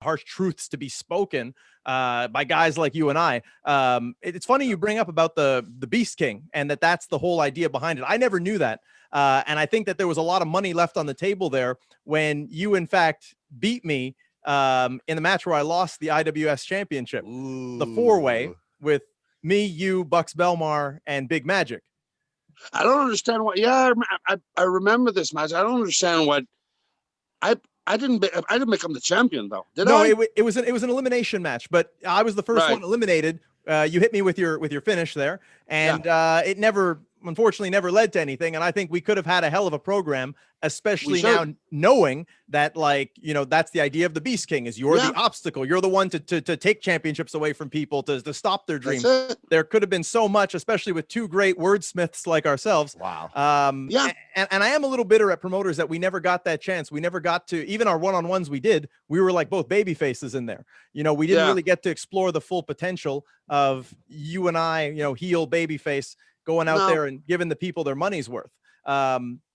harsh truths to be spoken by guys like you and I. It's funny you bring up about the Beast King and that's the whole idea behind it. I never knew that. And I think that there was a lot of money left on the table there when you, in fact, beat me in the match where I lost the IWS championship, the 4-way with me, you, Bucks Belmar, and Big Magic. I don't understand what. Yeah, I remember this match. I don't understand what. I didn't become the champion though. Did I? No, it was an elimination match, but I was the first one eliminated. You hit me with your finish there, and it unfortunately never led to anything. And I think we could have had a hell of a program, especially now knowing that, like, you know, that's the idea of the Beast King, is you're the obstacle. You're the one to take championships away from people, to stop their dreams. There could have been so much, especially with two great wordsmiths like ourselves. Wow. And I am a little bitter at promoters that we never got that chance. We never got to, even our one-on-ones we did, we were like both baby faces in there. You know, we didn't really get to explore the full potential of you and I, you know, heel baby face, going out there and giving the people their money's worth.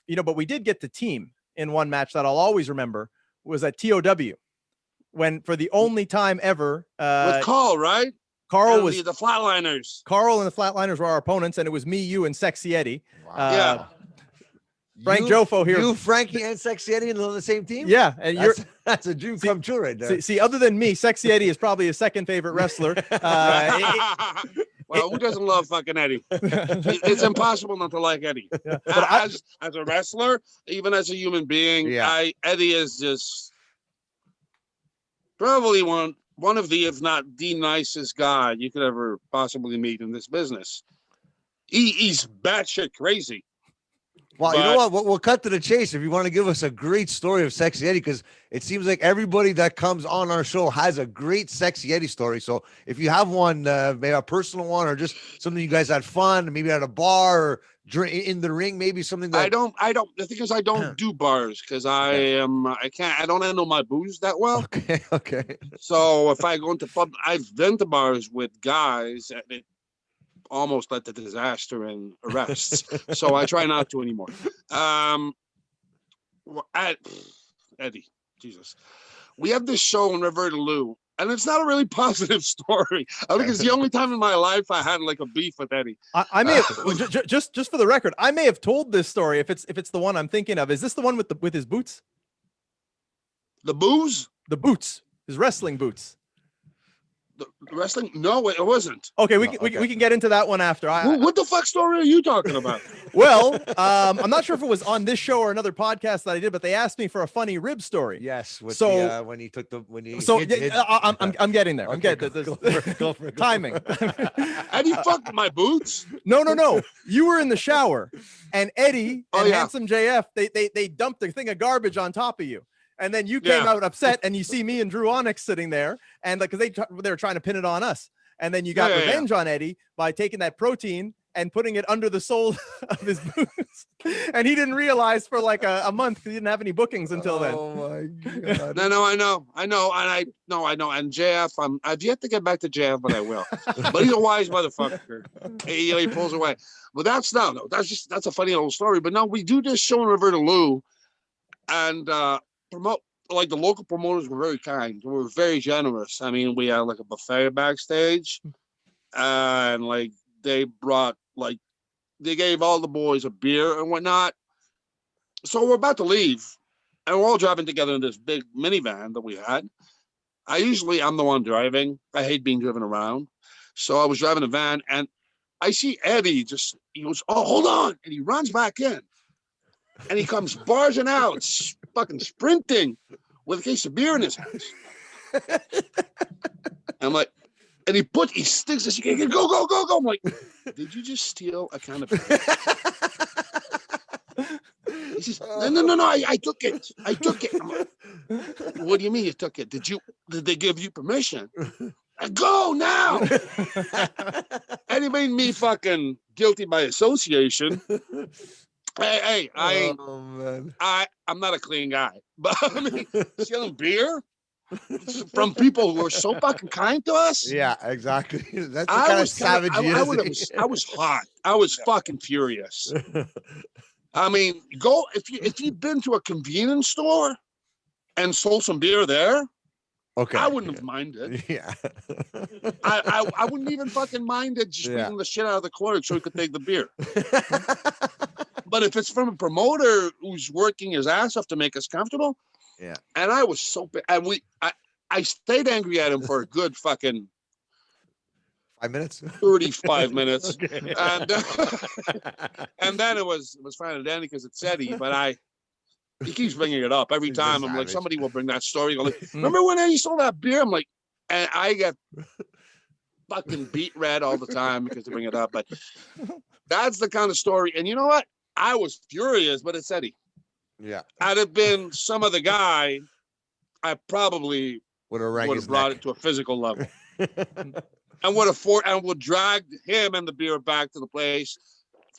You know, but we did get the team in one match that I'll always remember, was at TOW, when for the only time ever with Carl, right? Carl was the Flatliners. Carl and the Flatliners were our opponents, and it was me, you, and Sexxxy Eddy. Wow. Frank Jofo here. You, Frankie, and Sexxxy Eddy on the same team? Yeah, and that's a dream come true right there. See, other than me, Sexxxy Eddy is probably his second favorite wrestler. Well, who doesn't love fucking Eddie? It's impossible not to like Eddie. Yeah. As a wrestler, even as a human being, Eddie is just probably one of the, if not the nicest guy you could ever possibly meet in this business. He's batshit crazy. Well, you know what? We'll cut to the chase. If you want to give us a great story of Sexxxy Eddy, because it seems like everybody that comes on our show has a great Sexxxy Eddy story. So if you have one, maybe a personal one, or just something you guys had fun, maybe at a bar or in the ring, maybe something that I don't. The thing is, I don't do bars because I don't handle my booze that well. Okay. So if I go into pub, I've been to bars with guys and it almost led to disaster and arrests. So I try not to anymore. Eddie, Jesus. We have this show in River de Lou, and it's not a really positive story. I think it's the only time in my life I had like a beef with Eddie. I may have just for the record, I may have told this story if it's the one I'm thinking of. Is this the one with his boots? The booze? The boots, his wrestling boots. The wrestling? No, it wasn't. Okay, we can get into that one after. What the fuck story are you talking about? Well, I'm not sure if it was on this show or another podcast that I did, but they asked me for a funny rib story. Yes, when he took the I'm getting there. I'm getting the timing. Eddie fucked my boots. No. You were in the shower, and Eddie and Handsome JF they dumped a thing of garbage on top of you. And then you came out upset, and you see me and Drew Onyx sitting there, and because they were trying to pin it on us, and then you got revenge on Eddie by taking that protein and putting it under the sole of his boots, and he didn't realize for like a month because he didn't have any bookings until then. Oh my god! No, I know, and JF, I've yet to get back to JF, but I will. But he's a wise motherfucker. He pulls away. But that's a funny old story. But no, we do this show in River de Lou, and like the local promoters were very kind. We were very generous. I mean, we had like a buffet backstage, and like they brought they gave all the boys a beer and whatnot. So we're about to leave, and we're all driving together in this big minivan that we had. I'm the one driving. I hate being driven around. So I was driving the van, and I see Eddie he goes, "Oh, hold on," and he runs back in. And he comes barging out, fucking sprinting with a case of beer in his hands. I'm like, and he sticks this, go. I'm like, did you just steal a can of beer? He says, no, I took it. I'm like, what do you mean you took it? Did they give you permission? Go now. And he made me fucking guilty by association. Hey, I'm not a clean guy, but I mean, stealing beer from people who are so fucking kind to us. Yeah, exactly. That's the kind of savage he is. I was hot. I was fucking furious. I mean, if you've been to a convenience store and sold some beer there, Okay. I wouldn't have minded. Yeah. I wouldn't even fucking mind it just beating the shit out of the clerk so he could take the beer. But if it's from a promoter who's working his ass off to make us comfortable, yeah. And I was so and I stayed angry at him for a good fucking 5 minutes, 35 minutes, okay. and then it was fine and dandy because it's Eddy, but he keeps bringing it up every time. I'm like, somebody will bring that story. I'm like, remember when Eddy sold that beer? I'm like, and I get fucking beat red all the time because they bring it up. But that's the kind of story. And you know what? I was furious, but it's Eddy. Yeah. Had it been some other guy, I probably would have brought it to a physical level. And would drag him and the beer back to the place,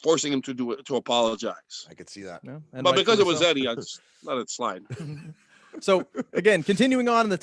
forcing him to apologize. I could see that. No, but because it was Eddy, I just let it slide. So again, continuing on in the